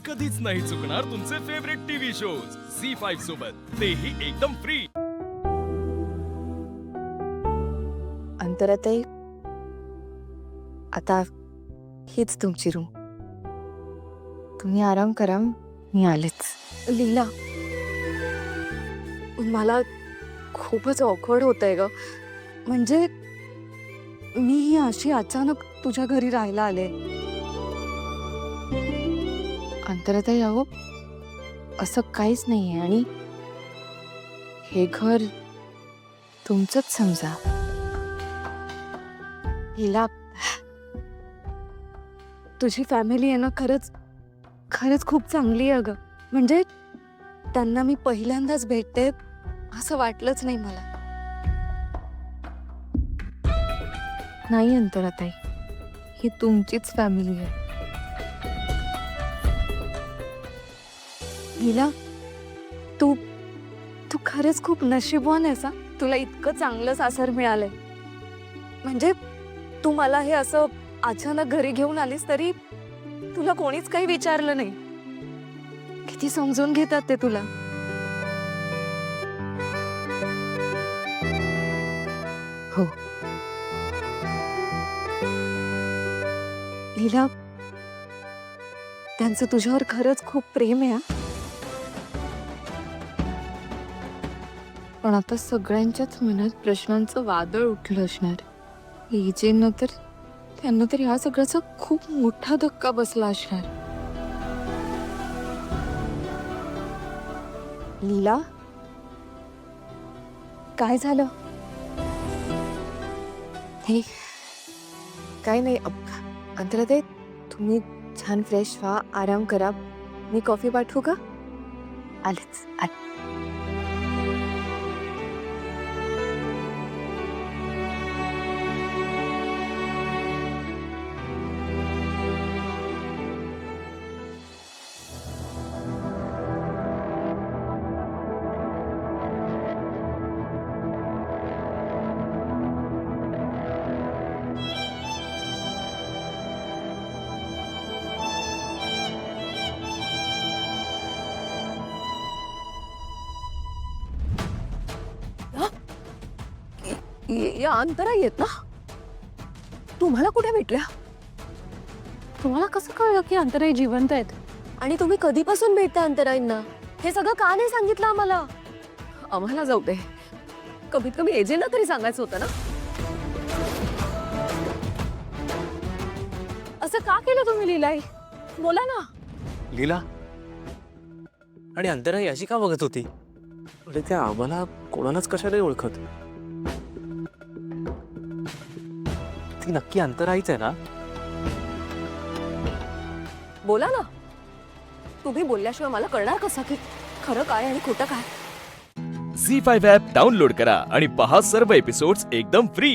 कधीच नाही चुकणार तुमचे फेवरेट टीव्ही शोज झी5 सोबत, तेही एकदम फ्री. अंतराताई, आता हीच तुमची रूम. तुम्ही आराम करा, मी आलेच. लीला, मला खूपच ऑकवर्ड होतंय ग. म्हणजे मी ही अशी अचानक तुझ्या घरी राहायला आले. अंतराताई, अहो असं काहीच नाहीये आणि हे घर तुमचंच समजा. हिला तुझी फॅमिली आहे ना, खरंच खरंच खूप चांगली आहे ग. म्हणजे त्यांना मी पहिल्यांदाच भेटते असं वाटलंच नाही मला. नाही अंतराताई, ही तुमचीच फॅमिली आहे. हिला, तू तू खरंच खूप नशीबवान आहेस. तुला इतकं चांगलं सासर मिळालंय. म्हणजे तू मला हे असं अचानक घरी घेऊन आलीस तरी तुला कोणीच काही विचारलं नाही. किती समजून घेतात ते तुला. हो. लीला, त्यांचं तुझ्यावर खरंच खूप प्रेम आहे. पण आता सगळ्यांच्याच मनात प्रश्नांचं वादळ उठलं असणार. एजेंना तर, त्यांना तर ह्या सगळ्याचा खूप मोठा धक्का बसला असणार. लीला, काय झालं? हे काही नाही. अंतराताई, तुम्ही छान फ्रेश व्हा, आराम करा. मी कॉफी पाठवू का? आलेच. या अंतरा येत ना, तुम्हाला कुठे भेटल्या? तुम्हाला कसं कळलं की अंतराई जिवंत आहेत? आणि तुम्ही कधीपासून भेटता अंतराईंना? हे सगळं का नाही सांगितलं आम्हाला? आम्हाला जाऊ दे, कमीत कमी एजेंटला तरी सांगायचं होतं ना. असं का केलं तुम्ही लीलाई? बोला ना. लीला आणि अंतराई अशी का बघत होती? अरे त्या आम्हाला कोणालाच कशाला ओळखत. ती नक्की अंतराईच आहे ना? बोला ना. तुम्ही बोलल्याशिवाय मला कळणार कसं की खरं काय आणि खोटं काय? झी5 ॲप डाउनलोड करा आणि पहा सर्व एपिसोड्स एकदम फ्री.